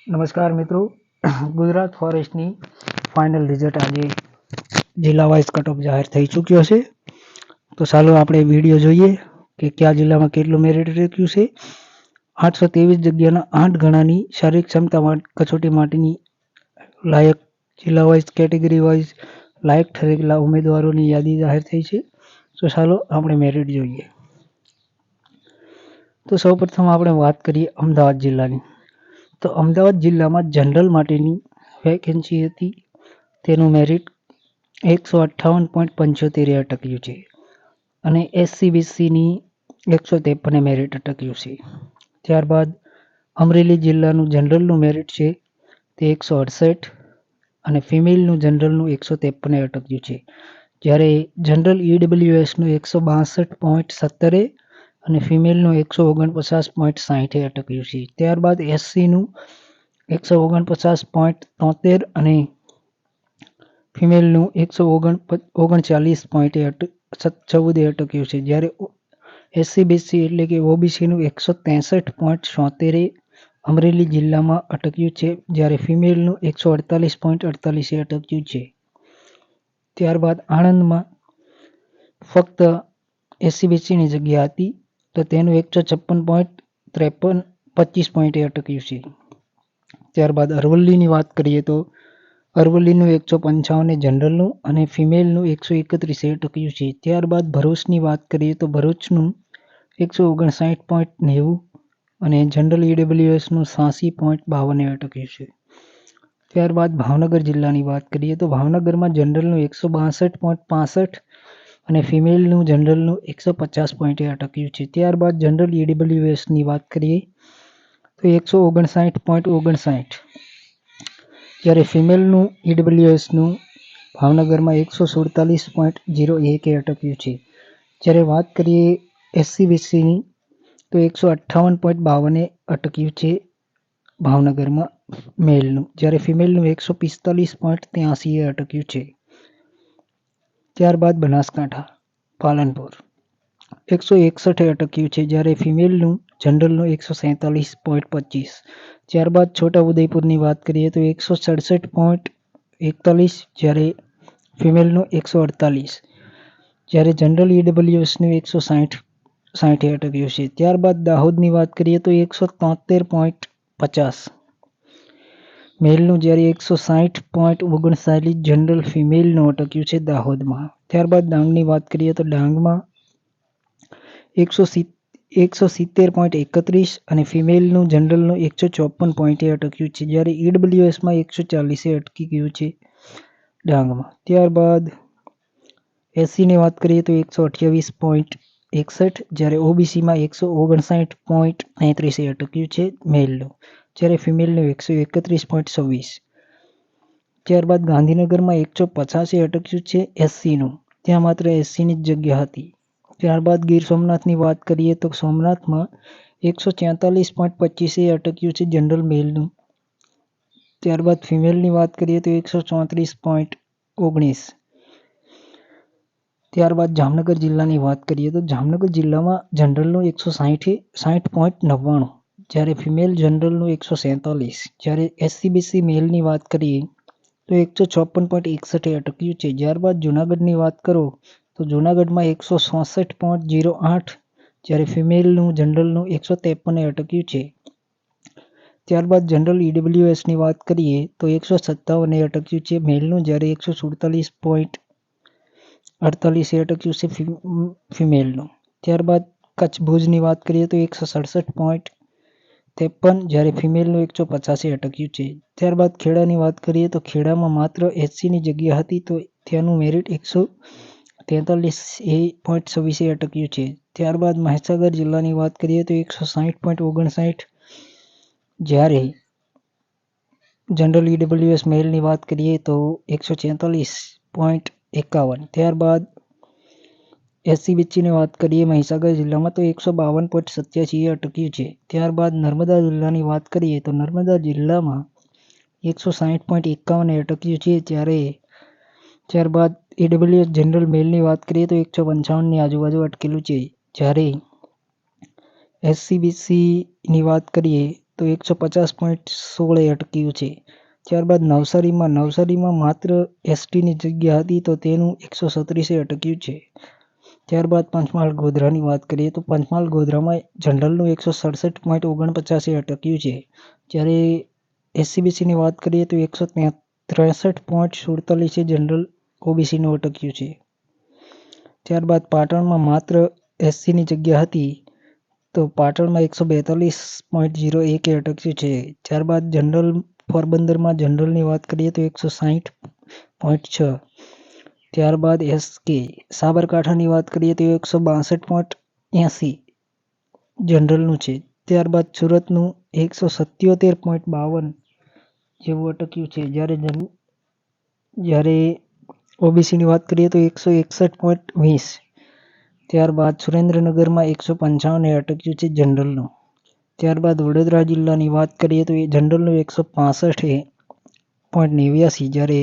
નમસ્કાર મિત્રો, Gujarat ફોરેસ્ટની final result આજે જિલ્લા વાઇઝ કટ ઓફ જાહેર થઈ ચૂક્યો છે. તો ચાલો આપણે વિડીયો જોઈએ કે કયા જિલ્લામાં કેટલું મેરિટ રાખ્યું છે. 823 જગ્યાના 8 ગણાની શારીરિક ક્ષમતા કસોટી માટેની લાયક જિલ્લા વાઇઝ કેટેગરી વાઇઝ લાયક ઠરેલા ઉમેદવારોની યાદી જાહેર થઈ છે. તો ચાલો આપણે મેરિટ જોઈએ. તો સૌપ્રથમ આપણે વાત કરીએ અમદાવાદ જિલ્લાની. તો અમદાવાદ જિલ્લામાં જનરલ માટેની વેકેન્સી હતી. તેનું મેરિટ 158.75 અટક્યું છે અને SC/BCની 153 મેરિટ અટક્યું છે. ત્યારબાદ અમરેલી જિલ્લાનું જનરલનું મેરિટ છે તે 168 અને ફિમેલનું જનરલનું 153 અટક્યું છે. જ્યારે જનરલ EWSનું 162.70 અને ફિમેલનું 149.60 અટક્યું છે. ત્યારબાદ SCનું 149.73 અને ફિમેલનું 139.14 અટક્યું છે. જ્યારે SC/BC એટલે કે OBCનું 163.74 અમરેલી જિલ્લામાં અટક્યું છે, જ્યારે ફિમેલનું 148.48 અટક્યું છે. ત્યારબાદ આણંદમાં ફક્ત SC/BCની જગ્યા હતી, તો તેનું 156.25 અટક્યું છે. ત્યારબાદ અરવલ્લીની વાત કરીએ તો અરવલ્લીનું 155 જનરલનું અને ફિમેલનું 131 અટક્યું છે. ત્યારબાદ ભરૂચની વાત કરીએ તો ભરૂચનું 159.90 અને જનરલ EWSનું 86.52 અટક્યું છે. ત્યારબાદ ભાવનગર જિલ્લાની વાત કરીએ તો ભાવનગરમાં જનરલનું 162.65 અને ફિમેલનું જનરલનું 150 અટક્યું છે. ત્યારબાદ જનરલ EWSની વાત કરીએ તો 159.59, જ્યારે ફિમેલનું EWSનું ભાવનગરમાં 147.01 અટક્યું છે. જ્યારે વાત કરીએ SC/BCની તો 158.52 અટક્યું છે ભાવનગરમાં મેલનું, જ્યારે ફિમેલનું 145.83 અટક્યું છે. ત્યારબાદ બનાસકાંઠા પાલનપુર 161 અટક્યું છે, જ્યારે ફિમેલનું જનરલનું 147.25. ત્યારબાદ છોટાઉદેપુરની વાત કરીએ તો 167.41, જ્યારે ફિમેલનું 148, જ્યારે જનરલ EWSનું 160 અટક્યું છે. ત્યારબાદ દાહોદની વાત કરીએ તો 173.50 મેલનું, જ્યારે 160.39 જનરલ ફિમેલનું અટક્યું છે દાહોદમાં. ત્યારબાદ ડાંગની વાત કરીએ તો ડાંગમાં 170.31 અને ફિમેલનું જનરલનું 154 અટક્યું છે, જ્યારે EWSમાં 140 અટકી ગયું છે ડાંગમાં. ત્યારબાદ SCની વાત કરીએ તો 128.61, જ્યારે OBCમાં 159.33 અટક્યું છે મેલનું, જ્યારે ફિમેલનું 131.26. ત્યારબાદ ગાંધીનગરમાં 185 અટક્યું છે SCનું, ત્યાં માત્ર SCની જ જગ્યા હતી. ત્યારબાદ ગીર સોમનાથની વાત કરીએ તો સોમનાથમાં 144.25 અટક્યું છે જનરલ મેલનું. ત્યારબાદ ફિમેલની વાત કરીએ તો 134.19. ત્યારબાદ જામનગર જિલ્લાની વાત કરીએ તો જામનગર જિલ્લામાં જનરલનું 160.99, જ્યારે ફિમેલ જનરલનું 147, જ્યારે SC/BC મેલની વાત કરીએ તો 156.61 અટક્યું છે. ત્યારબાદ જૂનાગઢની વાત કરો તો જૂનાગઢમાં 166.08, જ્યારે ફિમેલનું જનરલનું 153 અટક્યું છે. ત્યારબાદ જનરલ EWSની વાત કરીએ તો 157 અટક્યું છે મેલનું, જ્યારે 147.48 અટક્યું છે ફિમેલનું. ત્યારબાદ કચ્છ ભુજની વાત કરીએ તો 167.53, જ્યારે ફિમેલનું 185 અટક્યું છે. ત્યારબાદ ખેડાની વાત કરીએ તો ખેડામાં માત્ર SCની જગ્યા હતી, તો ત્યાંનું મેરિટ 143.26 અટક્યું છે. ત્યારબાદ મહીસાગર જિલ્લાની વાત કરીએ તો 160.59, જ્યારે જનરલ EWS મેલની વાત કરીએ તો 146.51. ત્યારબાદ SC/BCની વાત કરીએ મહીસાગર જિલ્લામાં તો 152.87 અટક્યું છે. ત્યારબાદ નર્મદા જિલ્લાની વાત કરીએ તો નર્મદા જિલ્લામાં 160.51 અટક્યું છે. ત્યારબાદ EWS જનરલ મેલની વાત કરીએ તો 155ની આજુબાજુ અટકેલું છે, જ્યારે SC/BCની વાત કરીએ તો 150.16 અટક્યું છે. ત્યારબાદ નવસારીમાં માત્ર એસટીની જગ્યા હતી તો તેનું 137 અટક્યું છે. ત્યારબાદ પંચમહાલ ગોધરાની વાત કરીએ તો પંચમહાલ ગોધરામાં જનરલનું 167.49 અટક્યું છે. જ્યારે એસસીબીસીની વાત કરીએ તો 163.47 જનરલ ઓબીસીનું અટક્યું છે. ત્યારબાદ પાટણમાં માત્ર એસસીની જગ્યા હતી તો પાટણમાં 142.01 અટક્યું છે. ત્યારબાદ જનરલ પોરબંદરમાં જનરલની વાત કરીએ તો 160.6. ત્યારબાદ એસકે સાબરકાંઠાની વાત કરીએ તો 162.80 જનરલનું છે. ત્યારબાદ સુરતનું 177.52 જેવું અટક્યું છે. જ્યારે ઓબીસીની વાત કરીએ તો 161.20. ત્યારબાદ સુરેન્દ્રનગરમાં 155 અટક્યું છે જનરલનું. ત્યારબાદ વડોદરા જિલ્લાની વાત કરીએ તો જનરલનું 165.89. જ્યારે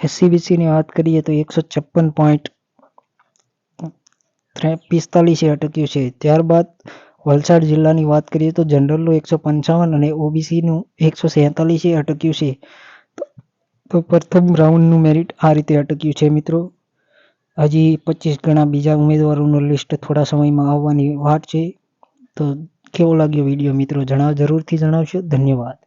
એસસીબીસીની વાત કરીએ તો 156.45 અટક્યું છે. ત્યારબાદ વલસાડ જિલ્લાની વાત કરીએ તો જનરલનું 155 અને ઓબીસીનું 147 અટક્યું છે. તો પ્રથમ રાઉન્ડનું મેરિટ આ રીતે અટક્યું છે મિત્રો. હજી 25 ગણા બીજા ઉમેદવારોનું લિસ્ટ થોડા સમયમાં આવવાની વાત છે. તો કેવો લાગ્યો વિડીયો મિત્રો જરૂરથી જણાવશો. ધન્યવાદ.